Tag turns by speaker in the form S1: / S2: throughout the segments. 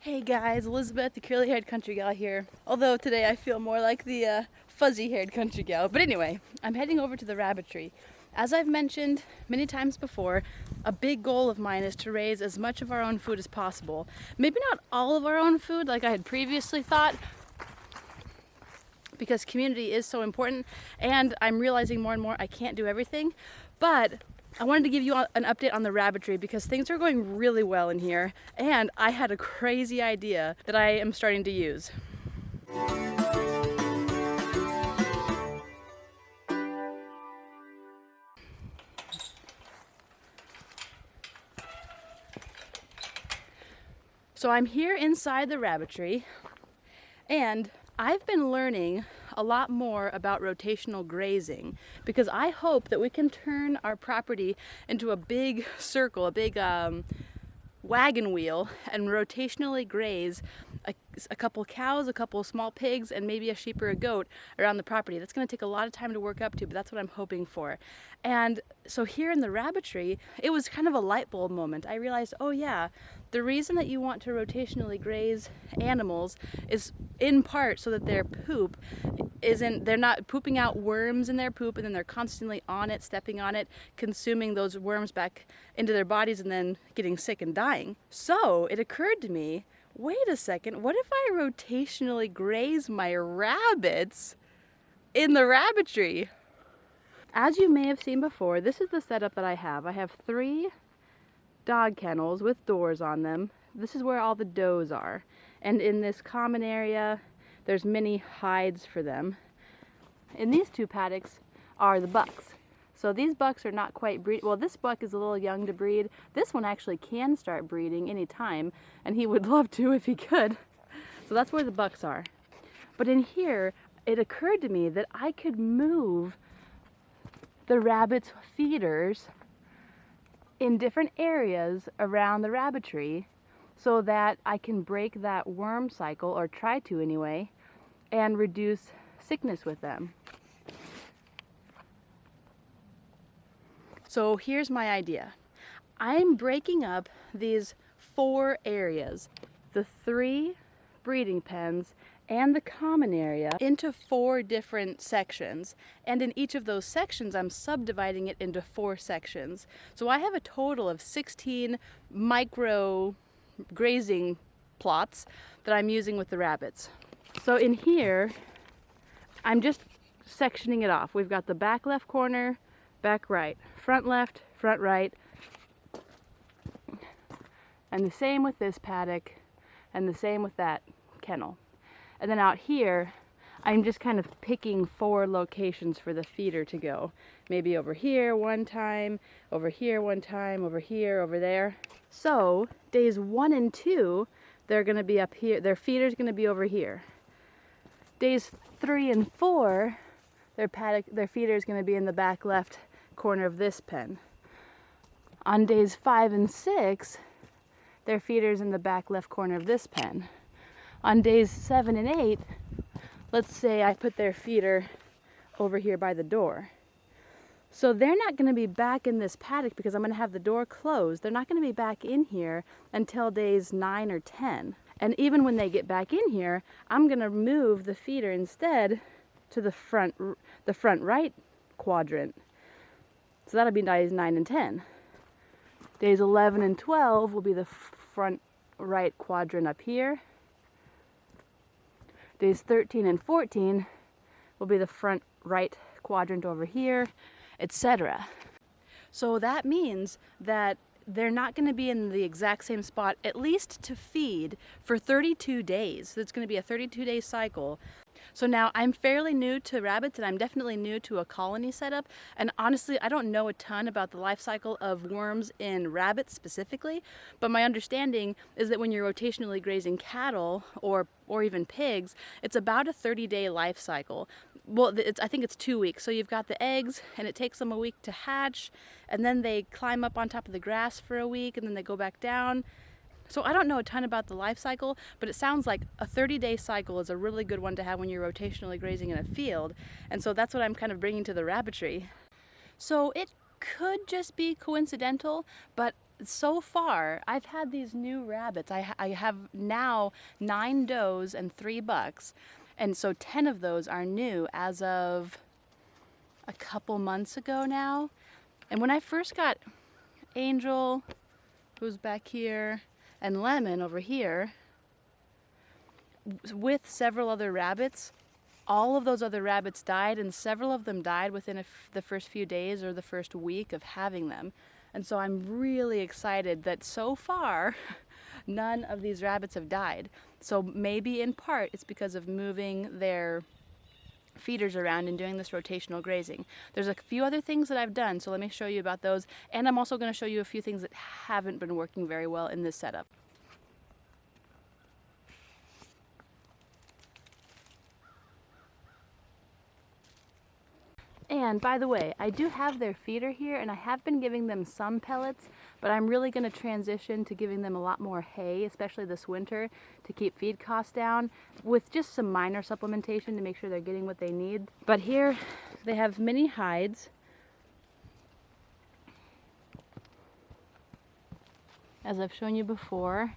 S1: Hey guys, Elizabeth, the curly-haired country gal here. Although today I feel more like the fuzzy-haired country gal. But anyway, I'm heading over to the rabbitry. As I've mentioned many times before, a big goal of mine is to raise as much of our own food as possible. Maybe not all of our own food like I had previously thought, because community is so important, and I'm realizing more and more I can't do everything. But I wanted to give you an update on the rabbitry because things are going really well in here, and I had a crazy idea that I am starting to use. So I'm here inside the rabbitry, and I've been learning a lot more about rotational grazing because I hope that we can turn our property into a big circle, a big wagon wheel, and rotationally graze a couple cows, a couple small pigs, and maybe a sheep or a goat around the property. That's going to take a lot of time to work up to, but that's what I'm hoping for. And so here in the rabbitry, it was kind of a light bulb moment. I realized, oh yeah, the reason that you want to rotationally graze animals is in part so that their poop they're not pooping out worms in their poop and then they're constantly on it, stepping on it, consuming those worms back into their bodies and then getting sick and dying. So it occurred to me, wait a second, what if I rotationally graze my rabbits in the rabbitry? As you may have seen before, this is the setup that I have. I have 3 dog kennels with doors on them. This is where all the does are. And in this common area, there's many hides for them. In these 2 paddocks are the bucks. So these bucks are not quite well, this buck is a little young to breed. This one actually can start breeding anytime, and he would love to if he could. So that's where the bucks are. But in here, it occurred to me that I could move the rabbits' feeders in different areas around the rabbitry so that I can break that worm cycle, or try to anyway, and reduce sickness with them. So here's my idea. I'm breaking up these 4 areas, the 3 breeding pens and the common area, into 4 different sections. And in each of those sections, I'm subdividing it into 4 sections. So I have a total of 16 micro grazing plots that I'm using with the rabbits. So in here, I'm just sectioning it off. We've got the back left corner, back right, front left, front right, and the same with this paddock, and the same with that kennel. And then out here, I'm just kind of picking 4 locations for the feeder to go. Maybe over here one time, over here one time, over here, over there. So days 1 and 2, they're going to be up here. Their feeder's going to be over here. Days 3 and 4, their feeder is going to be in the back left corner of this pen. On days 5 and 6, their feeder's in the back left corner of this pen. On days 7 and 8, let's say I put their feeder over here by the door. So they're not going to be back in this paddock because I'm going to have the door closed. They're not going to be back in here until days 9 or 10. And even when they get back in here, I'm going to move the feeder instead to the front right quadrant. So that'll be days 9 and 10. Days 11 and 12 will be the front right quadrant up here. Days 13 and 14 will be the front right quadrant over here, etc. So that means that they're not going to be in the exact same spot, at least to feed, for 32 days. So it's going to be a 32-day cycle. So now I'm fairly new to rabbits, and I'm definitely new to a colony setup. And honestly, I don't know a ton about the life cycle of worms in rabbits specifically, but my understanding is that when you're rotationally grazing cattle or even pigs, it's about a 30-day life cycle. Well, I think it's 2 weeks. So you've got the eggs, and it takes them a week to hatch, and then they climb up on top of the grass for a week, and then they go back down. So I don't know a ton about the life cycle, but it sounds like a 30-day cycle is a really good one to have when you're rotationally grazing in a field. And so that's what I'm kind of bringing to the rabbitry. So it could just be coincidental, but so far, I've had these new rabbits. I have now 9 does and 3 bucks. And so 10 of those are new as of a couple months ago now. And when I first got Angel, who's back here, and Lemon over here, with several other rabbits, all of those other rabbits died, and several of them died within the first few days or the first week of having them. And so I'm really excited that so far none of these rabbits have died. So maybe in part it's because of moving their feeders around and doing this rotational grazing. There's a few other things that I've done, so let me show you about those. And I'm also going to show you a few things that haven't been working very well in this setup. And by the way, I do have their feeder here, and I have been giving them some pellets, but I'm really going to transition to giving them a lot more hay, especially this winter, to keep feed costs down, with just some minor supplementation to make sure they're getting what they need. But here they have mini hides, as I've shown you before,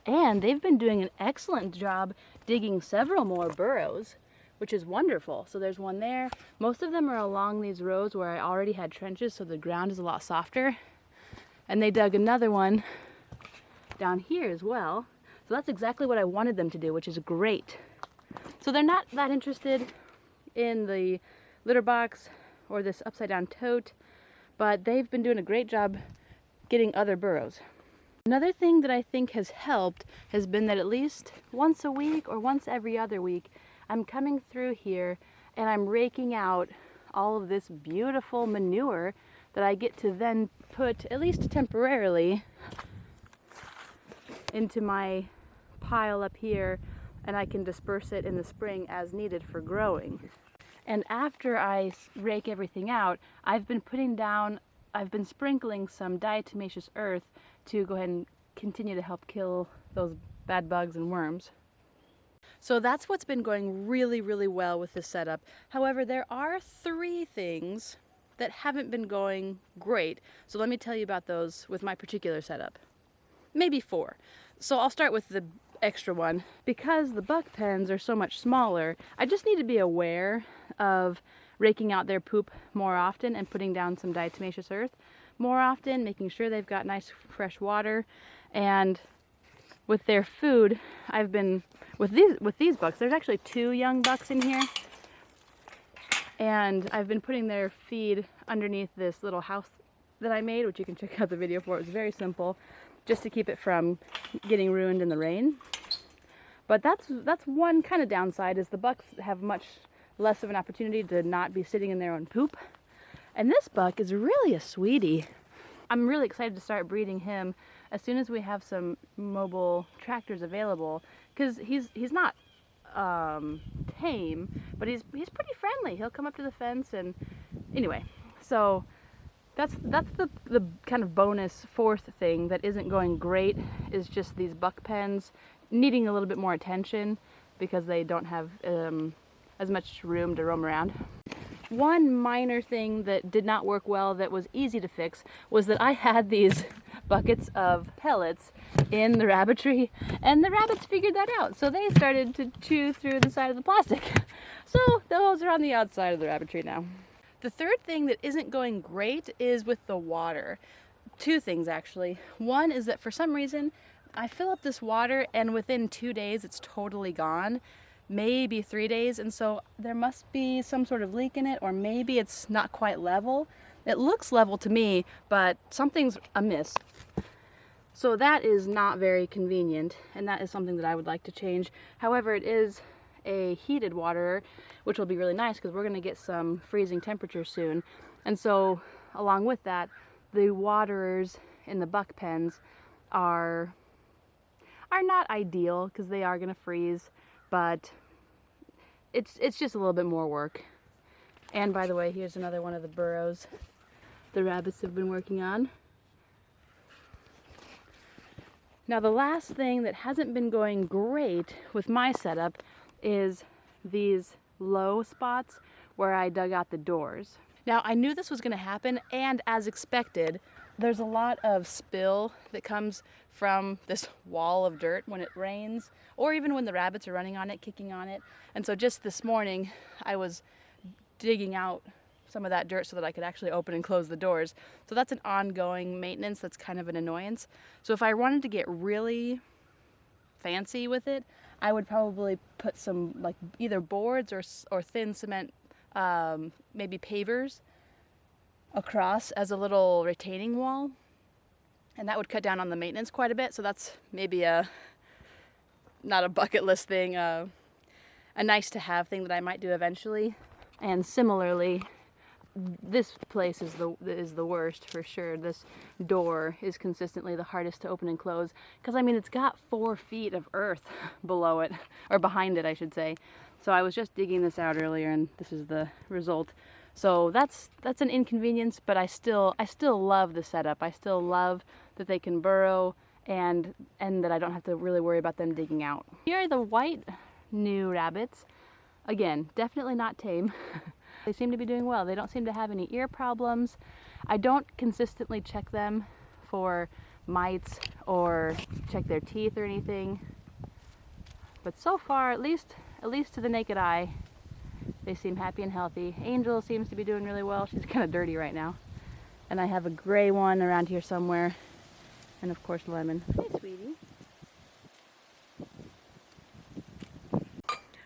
S1: and they've been doing an excellent job digging several more burrows, which is wonderful. So there's one there. Most of them are along these rows where I already had trenches, so the ground is a lot softer. And they dug another one down here as well. So that's exactly what I wanted them to do, which is great. So they're not that interested in the litter box or this upside down tote, but they've been doing a great job getting other burrows. Another thing that I think has helped has been that at least once a week or once every other week, I'm coming through here and I'm raking out all of this beautiful manure that I get to then put, at least temporarily, into my pile up here, and I can disperse it in the spring as needed for growing. And after I rake everything out, I've been sprinkling some diatomaceous earth to go ahead and continue to help kill those bad bugs and worms. So that's what's been going really, really well with this setup. However, there are 3 things that haven't been going great. So let me tell you about those with my particular setup. Maybe 4. So I'll start with the extra one. Because the buck pens are so much smaller, I just need to be aware of raking out their poop more often and putting down some diatomaceous earth more often, making sure they've got nice fresh water. And with their food, I've been with these bucks, there's actually 2 young bucks in here, and I've been putting their feed underneath this little house that I made, which you can check out the video for. It was very simple, just to keep it from getting ruined in the rain. But that's one kind of downside, is the bucks have much less of an opportunity to not be sitting in their own poop. And this buck is really a sweetie. I'm really excited to start breeding him as soon as we have some mobile tractors available, because he's not tame, but he's pretty friendly. He'll come up to the fence, and anyway, so that's the kind of bonus 4th thing that isn't going great, is just these buck pens needing a little bit more attention because they don't have as much room to roam around. One minor thing that did not work well that was easy to fix was that I had these buckets of pellets in the rabbitry, and the rabbits figured that out, so they started to chew through the side of the plastic. So those are on the outside of the rabbitry now. The 3rd thing that isn't going great is with the water. 2 things actually. One is that for some reason I fill up this water and within 2 days it's totally gone, maybe 3 days, and so there must be some sort of leak in it, or maybe it's not quite level. It looks level to me, but something's amiss. So that is not very convenient, and that is something that I would like to change. However, it is a heated waterer, which will be really nice because we're going to get some freezing temperatures soon. And so along with that, the waterers in the buck pens are not ideal because they are going to freeze, but it's just a little bit more work. And by the way, here's another one of the burrows the rabbits have been working on. Now the last thing that hasn't been going great with my setup is these low spots where I dug out the doors. Now I knew this was going to happen, and as expected, there's a lot of spill that comes from this wall of dirt when it rains, or even when the rabbits are running on it, kicking on it. And so just this morning, I was digging out some of that dirt so that I could actually open and close the doors. So that's an ongoing maintenance that's kind of an annoyance. So if I wanted to get really fancy with it, I would probably put some like either boards or thin cement, maybe pavers across as a little retaining wall, and that would cut down on the maintenance quite a bit. So that's maybe a not a bucket list thing, a nice to have thing that I might do eventually. And similarly, this place is the worst for sure. This door is consistently the hardest to open and close because I mean it's got 4 feet of earth below it, or behind it I should say. So I was just digging this out earlier and this is the result. So that's an inconvenience, but I still love the setup. I still love that they can burrow and that I don't have to really worry about them digging out. Here are the white new rabbits. Again, definitely not tame. They seem to be doing well. They don't seem to have any ear problems. I don't consistently check them for mites or check their teeth or anything. But so far, at least to the naked eye, they seem happy and healthy. Angel seems to be doing really well. She's kind of dirty right now. And I have a gray one around here somewhere. And of course Lemon. Hey, sweetie.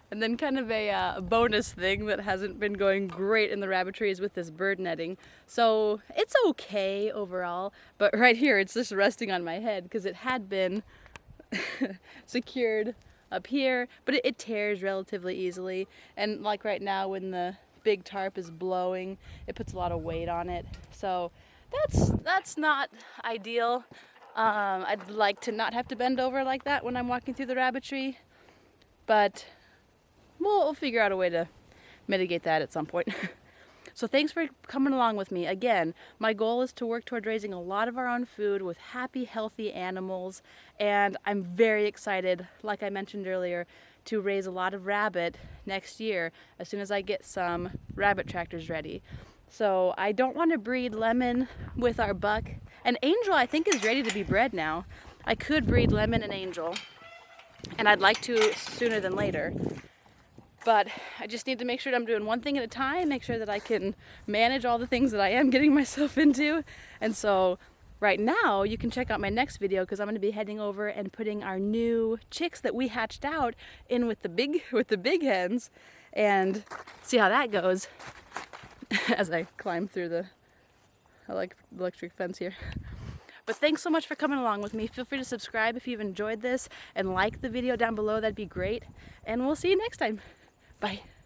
S1: And then kind of a bonus thing that hasn't been going great in the rabbitry is with this bird netting. So it's okay overall, but right here it's just resting on my head because it had been secured up here, but it tears relatively easily. And like right now when the big tarp is blowing, it puts a lot of weight on it. So that's not ideal. I'd like to not have to bend over like that when I'm walking through the rabbitry, but we'll figure out a way to mitigate that at some point. So thanks for coming along with me. Again, my goal is to work toward raising a lot of our own food with happy, healthy animals. And I'm very excited, like I mentioned earlier, to raise a lot of rabbit next year as soon as I get some rabbit tractors ready. So I don't want to breed Lemon with our buck. And Angel, I think, is ready to be bred now. I could breed Lemon and Angel, and I'd like to sooner than later. But I just need to make sure that I'm doing one thing at a time, make sure that I can manage all the things that I am getting myself into. And so right now you can check out my next video because I'm going to be heading over and putting our new chicks that we hatched out in with the big hens and see how that goes as I climb through the electric fence here. But thanks so much for coming along with me. Feel free to subscribe if you've enjoyed this and like the video down below. That'd be great. And we'll see you next time. Bye.